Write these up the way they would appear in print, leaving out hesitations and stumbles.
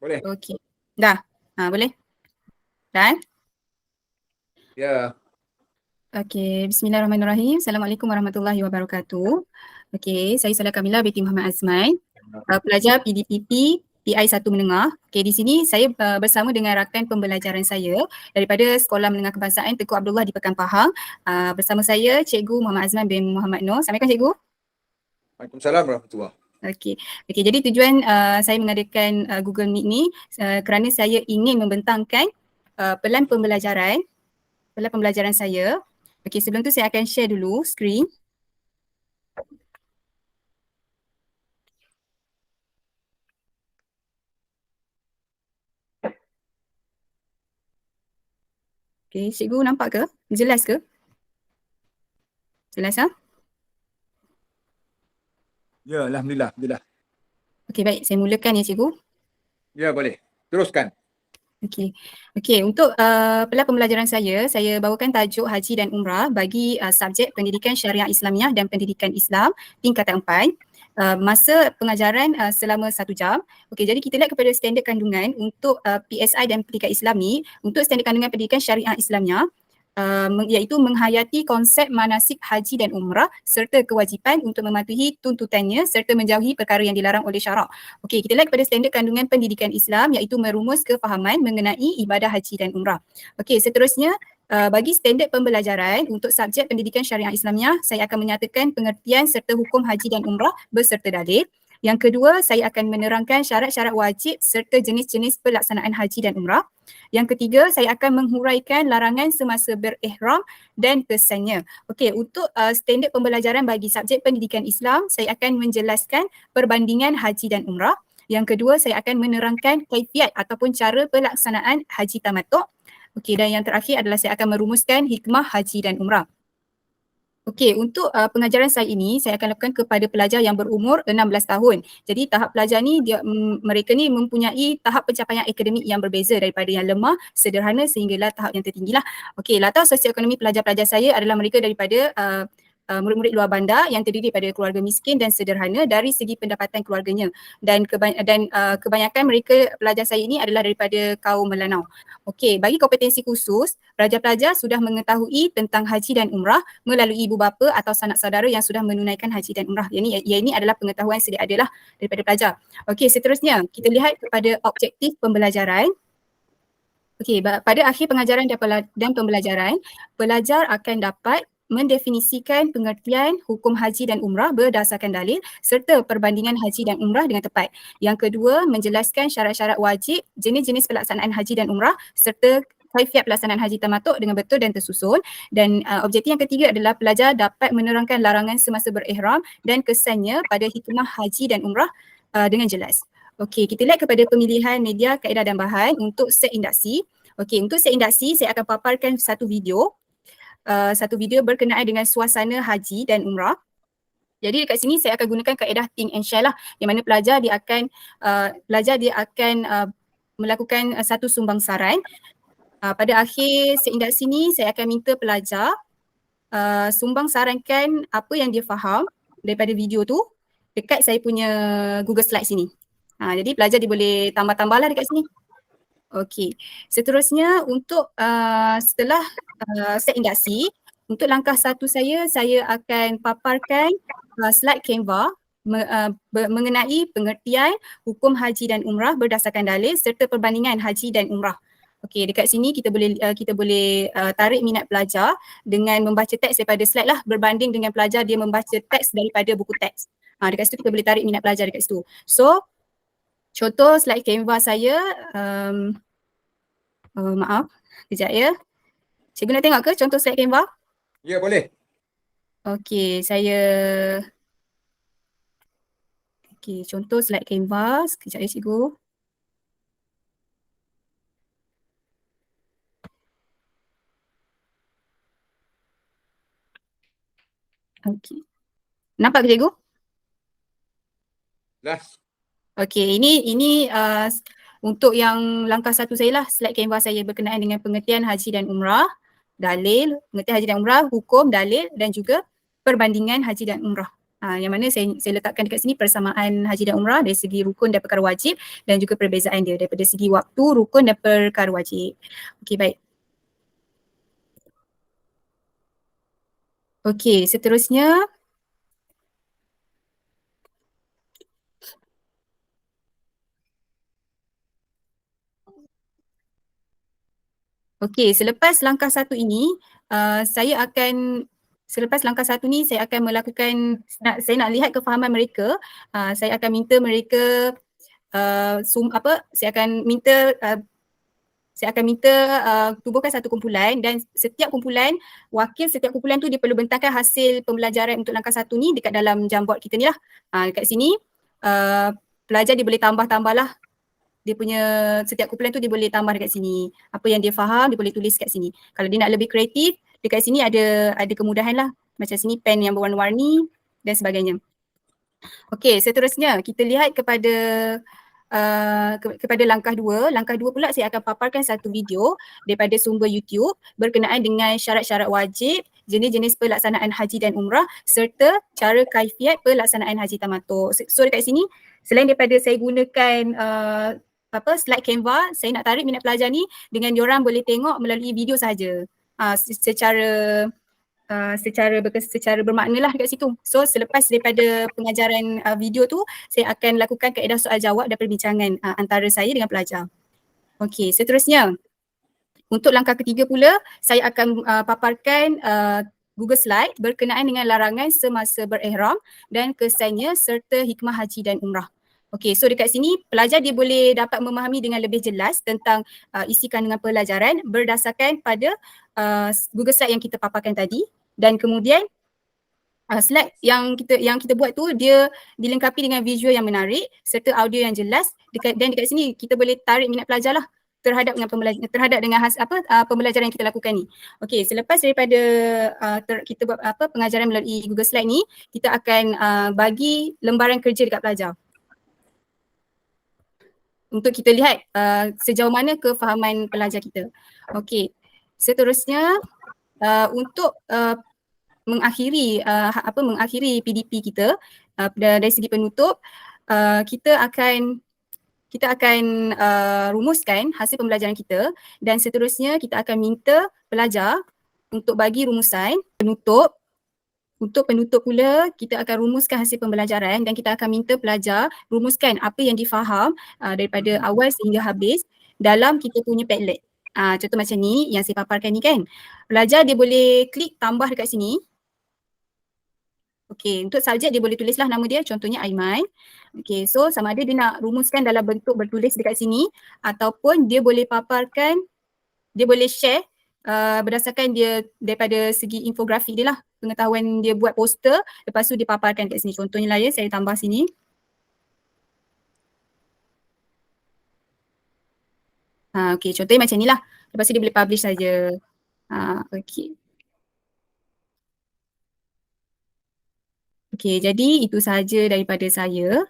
Boleh? Okey. Dah? Boleh? Dah? Ya. Okey, bismillahirrahmanirrahim. Assalamualaikum warahmatullahi wabarakatuh. Okey, saya Salah Kamila binti Muhammad Azman, pelajar PDPP PI 1 Menengah. Okey, di sini saya bersama dengan rakan pembelajaran saya daripada Sekolah Menengah Kebangsaan Tengku Abdullah di Pekan Pahang. Bersama saya Cikgu Muhammad Azman bin Muhammad Noor. Assalamualaikum Cikgu. Waalaikumsalam warahmatullahi. Okey. Jadi tujuan saya mengadakan Google Meet ni kerana saya ingin membentangkan pelan pembelajaran saya. Okey, sebelum tu saya akan share dulu skrin. Okey, cikgu nampak ke? Jelas ke? Jelas ? Ya, Alhamdulillah. Okey, baik. Saya mulakan ya cikgu. Ya, boleh. Teruskan. Okey, untuk pelan pembelajaran saya bawakan tajuk Haji dan Umrah bagi subjek Pendidikan Syariah Islamiah dan Pendidikan Islam tingkatan 4. Masa pengajaran selama 1 jam. Okey, jadi kita lihat kepada standard kandungan untuk PSI dan Pendidikan Islam ni. Untuk standard kandungan Pendidikan Syariah Islamiah iaitu menghayati konsep manasik haji dan umrah serta kewajipan untuk mematuhi tuntutannya serta menjauhi perkara yang dilarang oleh syarak. Okey, kita lihat kepada standard kandungan pendidikan Islam iaitu merumus kefahaman mengenai ibadah haji dan umrah. Okey, seterusnya bagi standard pembelajaran untuk subjek pendidikan syariah Islamiah, saya akan menyatakan pengertian serta hukum haji dan umrah beserta dalil. Yang kedua, saya akan menerangkan syarat-syarat wajib serta jenis-jenis pelaksanaan haji dan umrah. Yang ketiga, saya akan menghuraikan larangan semasa berihram dan kesannya. Okey, untuk standard pembelajaran bagi subjek pendidikan Islam, saya akan menjelaskan perbandingan haji dan umrah. Yang kedua, saya akan menerangkan kaifiat ataupun cara pelaksanaan haji tamattu'. Okey, dan yang terakhir adalah saya akan merumuskan hikmah haji dan umrah. Okey, untuk pengajaran saya ini saya akan lakukan kepada pelajar yang berumur 16 tahun. Jadi tahap pelajar ni mereka ni mempunyai tahap pencapaian akademik yang berbeza daripada yang lemah, sederhana sehinggalah tahap yang tertinggilah. Okey, latar sosioekonomi pelajar-pelajar saya adalah mereka daripada murid-murid luar bandar yang terdiri daripada keluarga miskin dan sederhana dari segi pendapatan keluarganya, dan kebanyakan mereka pelajar saya ini adalah daripada kaum Melanau. Okey, bagi kompetensi khusus, pelajar-pelajar sudah mengetahui tentang haji dan umrah melalui ibu bapa atau sanak saudara yang sudah menunaikan haji dan umrah. Ini adalah pengetahuan sedia ada lah daripada pelajar. Okey, seterusnya kita lihat kepada objektif pembelajaran. Okey, pada akhir pengajaran dan pembelajaran, pelajar akan dapat mendefinisikan pengertian hukum haji dan umrah berdasarkan dalil serta perbandingan haji dan umrah dengan tepat. Yang kedua, menjelaskan syarat-syarat wajib, jenis-jenis pelaksanaan haji dan umrah serta kaifiat pelaksanaan haji tamattu' dengan betul dan tersusun. Dan objektif yang ketiga adalah pelajar dapat menerangkan larangan semasa berihram dan kesannya pada hikmah haji dan umrah dengan jelas. Okey, kita lihat kepada pemilihan media, kaedah dan bahan untuk set induksi. Okey, untuk set induksi saya akan paparkan satu video berkenaan dengan suasana haji dan umrah. Jadi dekat sini saya akan gunakan kaedah think and share lah, yang mana pelajar dia akan melakukan satu sumbangsaran. Pada akhir set induksi ni saya akan minta pelajar sumbang sarankan apa yang dia faham daripada video tu dekat saya punya Google Slide sini. Jadi pelajar dia boleh tambah-tambah lah dekat sini. Okey, seterusnya untuk setelah set induksi, untuk langkah satu saya akan paparkan slide Canva mengenai pengertian hukum haji dan umrah berdasarkan dalil serta perbandingan haji dan umrah. Okey, dekat sini kita boleh tarik minat pelajar dengan membaca teks daripada slide lah, berbanding dengan pelajar dia membaca teks daripada buku teks. Dekat situ kita boleh tarik minat pelajar dekat situ. So, contoh slide Canva saya, maaf, kejap ya. Cikgu nak tengok ke contoh slide Canva? Ya, boleh. Okey, contoh slide Canva. Sekejap ya cikgu. Okey. Nampak ke cikgu? Dah. Okey, ini untuk yang langkah satu saya lah, slide Canva saya berkenaan dengan pengertian haji dan umrah, dalil, pengertian haji dan umrah, hukum, dalil dan juga perbandingan haji dan umrah. Yang mana saya letakkan dekat sini persamaan haji dan umrah dari segi rukun dan perkara wajib dan juga perbezaan dia daripada segi waktu, rukun dan perkara wajib. Okey, baik. Okey, seterusnya okey, selepas langkah satu ini, selepas langkah satu ni saya akan melakukan, saya nak lihat kefahaman mereka. Saya akan minta mereka, saya akan minta tubuhkan satu kumpulan dan setiap kumpulan, wakil setiap kumpulan tu dia perlu bentangkan hasil pembelajaran untuk langkah satu ni dekat dalam Jamboard kita ni lah. Dekat sini, pelajar dia boleh tambah-tambah lah. Dia punya setiap kumpulan tu dia boleh tambah dekat sini. Apa yang dia faham dia boleh tulis kat sini. Kalau dia nak lebih kreatif, dekat sini ada kemudahan lah. Macam sini pen yang berwarna-warni dan sebagainya. Okey, seterusnya kita lihat kepada langkah 2. Langkah 2 pula saya akan paparkan satu video daripada sumber YouTube berkenaan dengan syarat-syarat wajib, jenis-jenis pelaksanaan haji dan umrah serta cara kaifiat pelaksanaan haji tamattu. So dekat sini selain daripada saya gunakan slide Canva, saya nak tarik minat pelajar ni dengan diorang boleh tengok melalui video sahaja. Secara bermakna lah dekat situ. So selepas daripada pengajaran video tu, saya akan lakukan kaedah soal jawab dan perbincangan antara saya dengan pelajar. Okey, seterusnya untuk langkah ketiga pula, saya akan paparkan Google Slide berkenaan dengan larangan semasa berihram dan kesannya serta hikmah haji dan umrah. Okey, so dekat sini pelajar dia boleh dapat memahami dengan lebih jelas tentang isi kandungan pelajaran berdasarkan pada Google Slide yang kita paparkan tadi, dan kemudian slide yang kita buat tu dia dilengkapi dengan visual yang menarik serta audio yang jelas, dan dekat sini kita boleh tarik minat pelajar lah terhadap dengan pembelajaran yang kita lakukan ni. Okey, selepas daripada kita buat pengajaran melalui Google Slide ni, kita akan bagi lembaran kerja dekat pelajar untuk kita lihat sejauh mana kefahaman pelajar kita. Okey, seterusnya untuk mengakhiri PDP kita, dari segi penutup, kita akan rumuskan hasil pembelajaran kita dan seterusnya kita akan minta pelajar untuk bagi rumusan penutup. Untuk penutup pula, kita akan rumuskan hasil pembelajaran dan kita akan minta pelajar rumuskan apa yang difaham daripada awal sehingga habis dalam kita punya Padlet. Contoh macam ni yang saya paparkan ni kan. Pelajar dia boleh klik tambah dekat sini. Okey, untuk subjek dia boleh tulislah nama dia, contohnya Aiman. Okey, so sama ada dia nak rumuskan dalam bentuk bertulis dekat sini ataupun dia boleh paparkan, dia boleh share berdasarkan dia daripada segi infografik dia lah, pengetahuan dia buat poster, lepas tu dia paparkan kat sini. Contohnya lah saya tambah sini. Okey, contohnya macam ni lah. Lepas tu dia boleh publish saja. Okey. Okey, jadi itu sahaja daripada saya.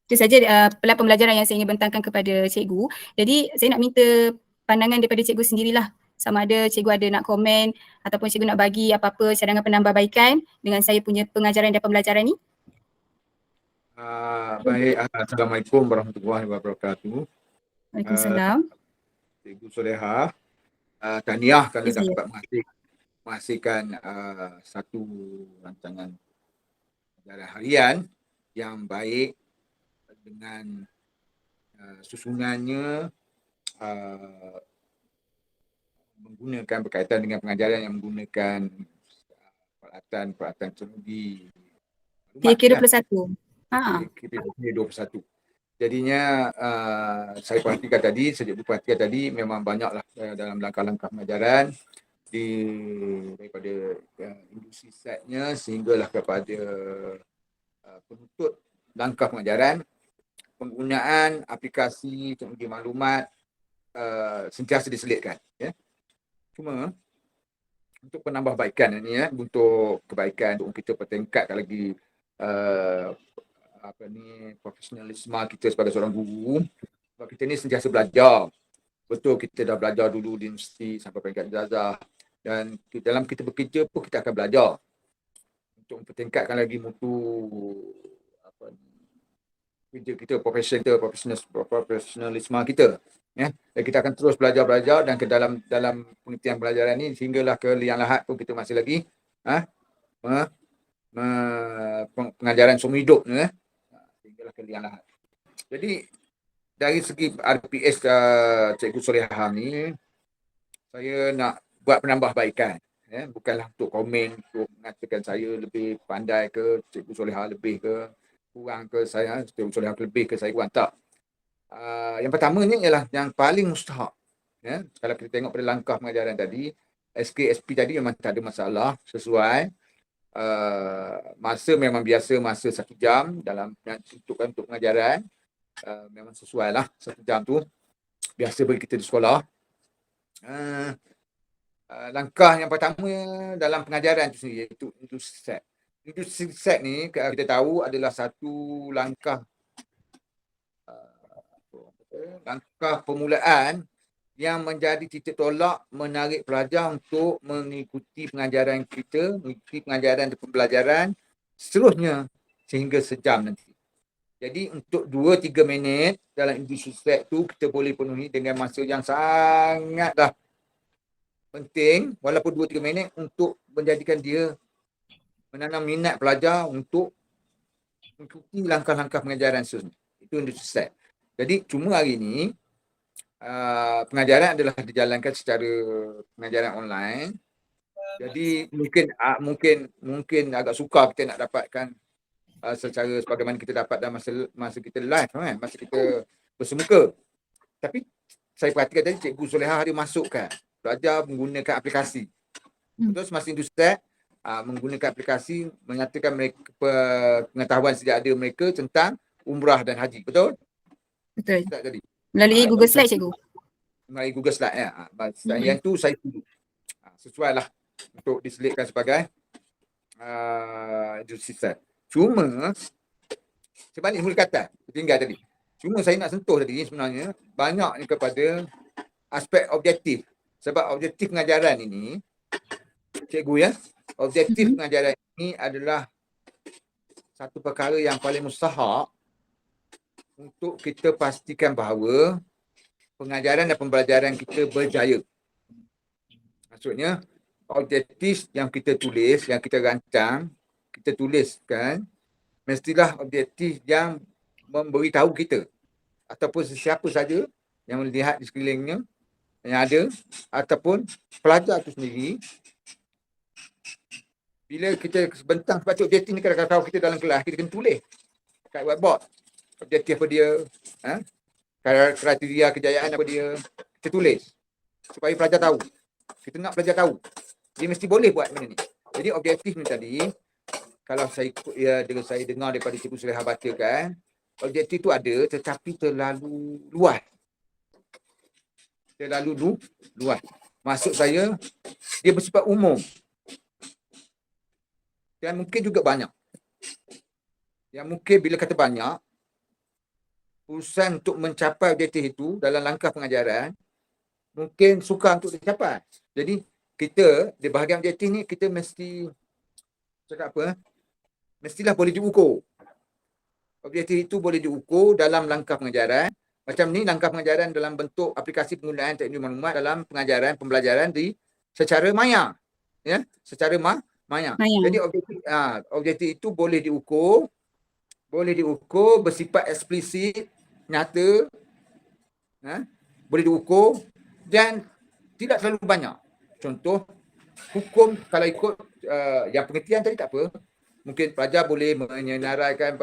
Itu saja pembelajaran yang saya ingin bentangkan kepada cikgu. Jadi saya nak minta pandangan daripada cikgu sendirilah. Sama ada cikgu ada nak komen ataupun cikgu nak bagi apa-apa cadangan penambahbaikan dengan saya punya pengajaran dan pembelajaran ni. Baik, Assalamualaikum warahmatullahi wabarakatuh. Waalaikumsalam. Cikgu Soleha, tahniah kerana Ya, saya. dapat menghasilkan satu rancangan pelajaran harian yang baik dengan susunannya menggunakan berkaitan dengan pengajaran yang menggunakan peralatan teknologi PK21. PK21. Jadinya saya perhatikan tadi, sejak diperhatikan tadi memang banyaklah dalam langkah-langkah pengajaran daripada industri setnya sehinggalah kepada penutup langkah pengajaran. Penggunaan aplikasi teknologi maklumat sentiasa diselitkan. Ya. Cuma untuk penambahbaikan ini, untuk kebaikan, untuk kita pertingkatkan lagi profesionalisme kita sebagai seorang guru. Sebab kita ni sentiasa belajar. Betul, kita dah belajar dulu di universiti sampai peringkat ijazah, dan dalam kita bekerja pun kita akan belajar. untuk mempertingkatkan lagi mutu apa kerja kita, profesionalisme kita. Ya, dan kita akan terus belajar dan ke dalam penelitian pelajaran ini sehinggalah ke liang lahat pun kita masih lagi me, pengajaran seumur hidup sehinggalah ke liang lahat. Jadi dari segi RPS Cikgu Solehah ni, saya nak buat penambahbaikan. Bukanlah untuk komen, untuk mengatakan saya lebih pandai ke, Cikgu Solehah lebih ke, kurang ke saya, Cikgu Solehah lebih ke saya kurang. Tak. Yang pertama ni ialah yang paling mustahak. Kalau kita tengok pada langkah pengajaran tadi, SKSP tadi memang tak ada masalah, sesuai. Masa memang biasa, masa 1 jam dalam untuk pengajaran. Memang sesuai lah 1 jam tu. Biasa bagi kita di sekolah. Langkah yang pertama dalam pengajaran itu sendiri iaitu industri set. Industri set ni kita tahu adalah satu langkah permulaan yang menjadi titik tolak menarik pelajar untuk mengikuti pengajaran kita, mengikuti pengajaran dan pembelajaran seterusnya sehingga sejam nanti. Jadi untuk 2-3 minit dalam industri set tu kita boleh penuhi dengan masa yang sangatlah penting, walaupun 2-3 minit untuk menjadikan dia menanam minat pelajar untuk mengikuti langkah-langkah pengajaran seterusnya. Itu industri set. Jadi cuma hari ini pengajaran adalah dijalankan secara pengajaran online. Jadi mungkin agak sukar kita nak dapatkan secara sebagaimana kita dapat dalam masa kita live kan, masa kita bersemuka. Tapi saya perhatikan tadi Cikgu Solehah ada masukkan pelajar menggunakan aplikasi. Betul, semasa industri menggunakan aplikasi menyatakan mereka pengetahuan sedia ada mereka tentang umrah dan haji. Betul? Betul. Tadi. Melalui Google Slide, Cikgu. Melalui Google Slide ya. Yang tu saya setuju. Sesuai lah untuk diselitkan sebagai industri set. Cuma sebalik mula kata tinggal tadi. Cuma saya nak sentuh tadi sebenarnya banyak kepada aspek objektif. Sebab objektif pengajaran ini, cikgu ya, objektif pengajaran ini adalah satu perkara yang paling mustahak untuk kita pastikan bahawa pengajaran dan pembelajaran kita berjaya. Maksudnya, objektif yang kita tulis, yang kita rancang, kita tuliskan, mestilah objektif yang memberitahu kita ataupun sesiapa saja yang melihat di sekelilingnya yang ada ataupun pelajar itu sendiri, bila kita bentang sebab objektif ni kadang-kadang kita dalam kelas kita kena tulis kat whiteboard objektif apa dia, kriteria kejayaan apa dia, kita tulis supaya pelajar tahu. Kita nak pelajar tahu dia mesti boleh buat benda ni. Jadi objektif ni tadi, kalau saya dengar daripada Cikgu Solehah bacakan, objektif tu ada tetapi terlalu luas. Luas. Maksud saya, dia bersifat umum. Dan mungkin juga banyak. Yang mungkin bila kata banyak, urusan untuk mencapai objektif itu dalam langkah pengajaran, mungkin sukar untuk dicapai. Jadi, kita di bahagian objektif ni, kita mesti, cakap apa? Mestilah boleh diukur. Objektif itu boleh diukur dalam langkah pengajaran. Macam ni langkah pengajaran dalam bentuk aplikasi penggunaan teknologi maklumat dalam pengajaran pembelajaran secara maya. Ya, secara maya. Jadi objektif itu boleh diukur bersifat eksplisit, nyata, boleh diukur dan tidak terlalu banyak. Contoh hukum kalau ikut yang pengertian tadi tak apa. Mungkin pelajar boleh menyenaraikan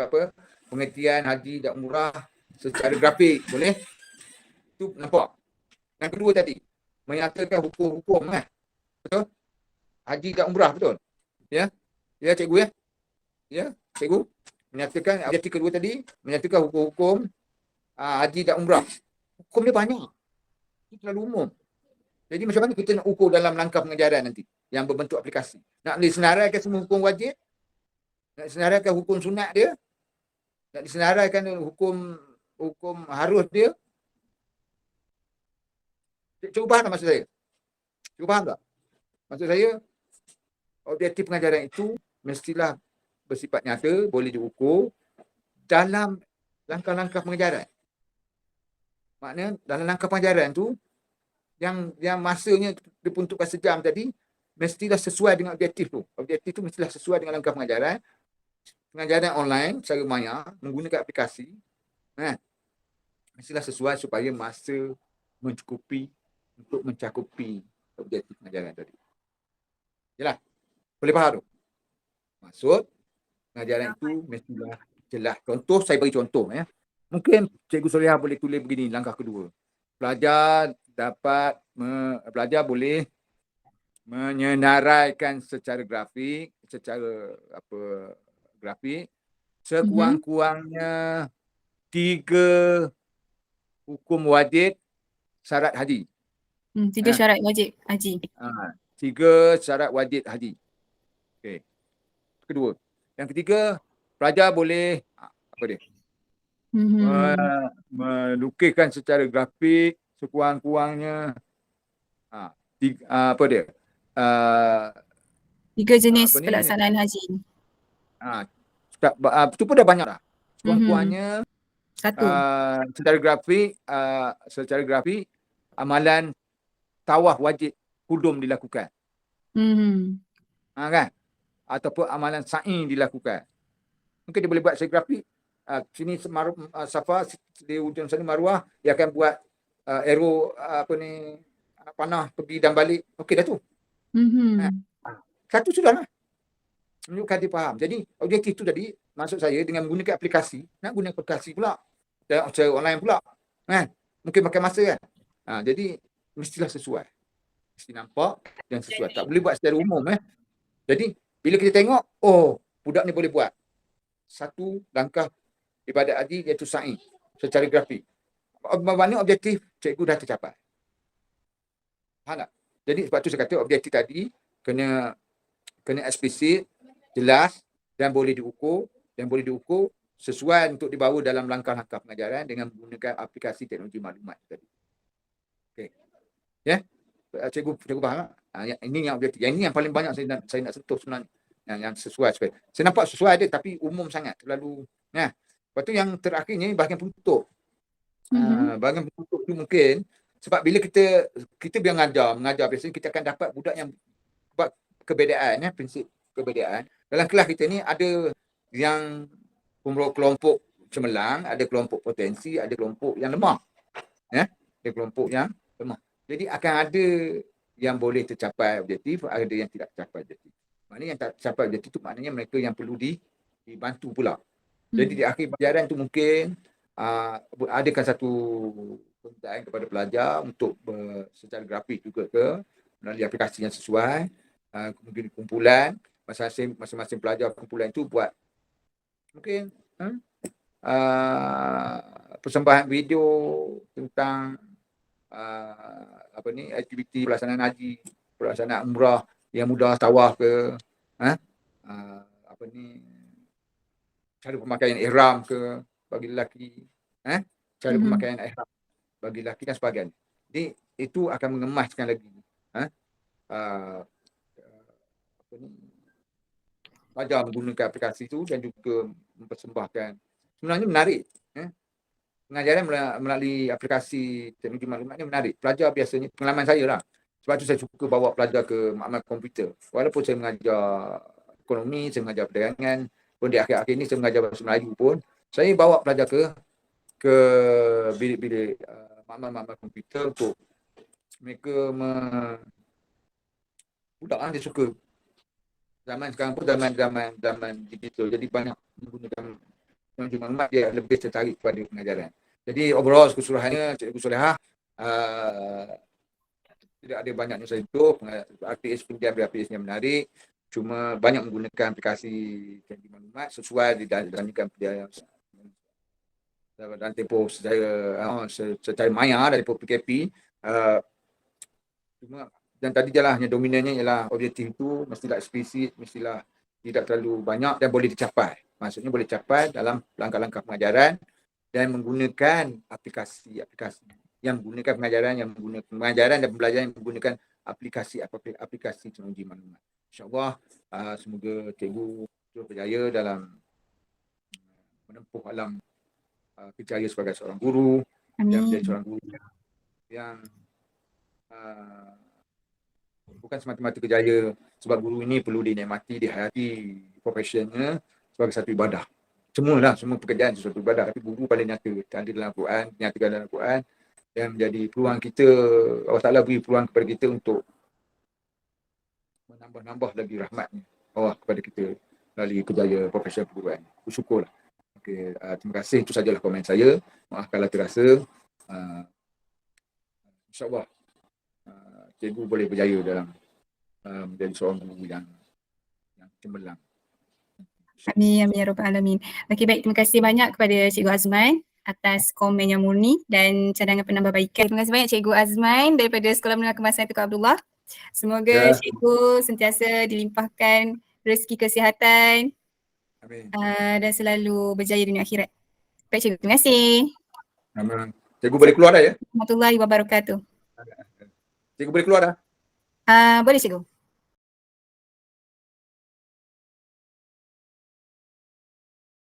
pengertian haji dan umrah secara grafik, boleh? Itu nampak. Yang kedua tadi, menyatakan hukum-hukum betul? Haji dan umrah, betul? Ya? Ya, cikgu ya? Ya, cikgu? Menyatakan objektif kedua tadi, menyatakan hukum-hukum haji dan umrah. Hukum dia banyak. Itu terlalu umum. Jadi macam mana kita nak ukur dalam langkah pengajaran nanti yang berbentuk aplikasi? Nak disenaraikan semua hukum wajib? Nak disenaraikan hukum sunat dia? Nak disenaraikan hukum harus dia? Cuba faham tak maksud saya? Cuba faham tak? Maksud saya, objektif pengajaran itu mestilah bersifat nyata, boleh diukur dalam langkah-langkah pengajaran. Maknanya dalam langkah pengajaran tu yang masanya diperuntukkan sejam tadi mestilah sesuai dengan objektif tu. Objektif tu mestilah sesuai dengan langkah pengajaran. Pengajaran online secara maya menggunakan aplikasi, mestilah sesuai supaya masa mencukupi untuk mencakupi objektif pengajaran tadi. Yalah, boleh faham tu? Maksud pengajaran itu mestilah jelas. Contoh, saya bagi contoh. Mungkin Cikgu Solehah boleh tulis begini, langkah kedua. Pelajar boleh menyenaraikan secara grafik, grafik, sekurang-kurangnya 3 hukum wajib syarat haji. 3 syarat wajib haji. 3 syarat wajib haji. Okey. Kedua. Yang ketiga, pelajar boleh melukiskan secara grafik sekurang-kurangnya 3 jenis pelaksanaan haji. Itu pun dah banyak dah. Sekurang-kurangnya Satu. secara grafik amalan tawaf wajib kudum dilakukan. Kan? Ataupun amalan sa'i dilakukan. Mungkin dia boleh buat secara grafik. Sini Safa, di ujung sana Marwah, dia akan buat arrow panah pergi dan balik. Okey dah tu. Satu sudah lah. Menunjukkan dia faham. Jadi objektif tu tadi, maksud saya dengan menggunakan aplikasi, nak guna aplikasi pula. Dan secara online pula. Kan? Mungkin makan masa kan. Jadi mestilah sesuai. Mesti nampak dan sesuai. Tak boleh buat secara umum. Jadi bila kita tengok, budak ni boleh buat satu langkah ibadat haji iaitu sa'i secara grafik. Mana objektif cikgu dah tercapai. Faham tak? Jadi sebab tu saya kata objektif tadi kena eksplisit, jelas dan boleh diukur sesuai untuk dibawa dalam langkah-langkah pengajaran dengan menggunakan aplikasi teknologi maklumat tadi. Okey. Ya? Cikgu faham tak? Ini yang objektif. Yang ini yang paling banyak saya nak sentuh sebenarnya. Yang sesuai. Saya nampak sesuai dia tapi umum sangat, terlalu. Lepas tu yang terakhirnya bahagian penutup. Bahagian penutup tu mungkin sebab bila kita biar mengajar biasanya kita akan dapat budak yang buat kebedaan, prinsip kebedaan. Dalam kelas kita ni ada yang kelompok cemerlang, ada kelompok potensi, ada kelompok yang lemah. Ada kelompok yang lemah. Jadi akan ada yang boleh tercapai objektif, ada yang tidak tercapai objektif. Maknanya yang tak tercapai objektif tu maknanya mereka yang perlu dibantu pula. Jadi di akhir pelajaran tu mungkin adakan satu permintaan kepada pelajar untuk secara grafik juga melalui aplikasi yang sesuai, kemudian kumpulan masing-masing pelajar kumpulan itu buat mungkin persembahan video tentang aktiviti pelaksanaan haji, pelaksanaan umrah yang mudah tawaf ke, cara pemakaian ihram ke bagi lelaki, cara pemakaian ihram bagi lelaki dan sebagainya. Jadi itu akan mengemaskan lagi pelajar menggunakan aplikasi itu dan juga mempersembahkan. Sebenarnya menarik. Pengajaran melalui aplikasi teknologi maklumat ni menarik. Pelajar biasanya, pengalaman saya lah. Sebab tu saya suka bawa pelajar ke makmal komputer. Walaupun saya mengajar ekonomi, saya mengajar perdagangan, pun di akhir-akhir ni saya mengajar bahasa Melayu pun, saya bawa pelajar ke bilik-bilik makmal komputer untuk mereka budak dia suka. Zaman sekarang pun zaman digital. Jadi banyak menggunakan teknologi maklumat, dia lebih tertarik kepada pengajaran. Jadi overall keseluruhannya Cikgu Solehah tidak ada banyaknya saya itu, APS pun dia APS yang menarik, cuma banyak menggunakan aplikasi teknologi maklumat sesuai dibandingkan dia dalam tempoh secara maya dari tempoh PKP. Cuma dan tadi jelah yang dominannya ialah objektif itu mestilah eksplisit, mestilah tidak terlalu banyak dan boleh dicapai. Maksudnya boleh capai dalam langkah-langkah pengajaran dan menggunakan aplikasi yang menggunakan pengajaran dan pembelajaran yang menggunakan aplikasi teknologi maklumat. InsyaAllah semoga cikgu terus berjaya dalam menempuh alam kerjaya sebagai seorang guru dan menjadi Amin. seorang guru yang bukan semata-mata kerjaya, sebab guru ini perlu dinikmati, dihayati profesionnya sebagai satu ibadah. Semua pekerjaan sesuatu ibadah, tapi guru paling nyata, ada dalam Al-Quran, nyatakan dalam Al-Quran, yang menjadi peluang kita, Allah Ta'ala beri peluang kepada kita untuk menambah-nambah lagi rahmatnya Allah kepada kita melalui kerjaya profesional perguruan. Bersyukurlah. Okay, terima kasih, itu sajalah komen saya. Maaf kalau terasa. InsyaAllah cikgu boleh berjaya dalam menjadi seorang guru yang cemerlang. Amin, amin ya rabbal alamin. Okey, baik, terima kasih banyak kepada Cikgu Azman atas komen yang murni dan cadangan penambahbaikan. Terima kasih banyak Cikgu Azman daripada Sekolah Menengah Kemasan Tunku Abdullah. Semoga Ya. cikgu sentiasa dilimpahkan rezeki kesihatan Amin. dan selalu berjaya dunia akhirat. Baik cikgu, terima kasih. Amin. Cikgu boleh keluar dah ya? Warahmatullahi wabarakatuh. Cikgu boleh keluar dah? Boleh cikgu.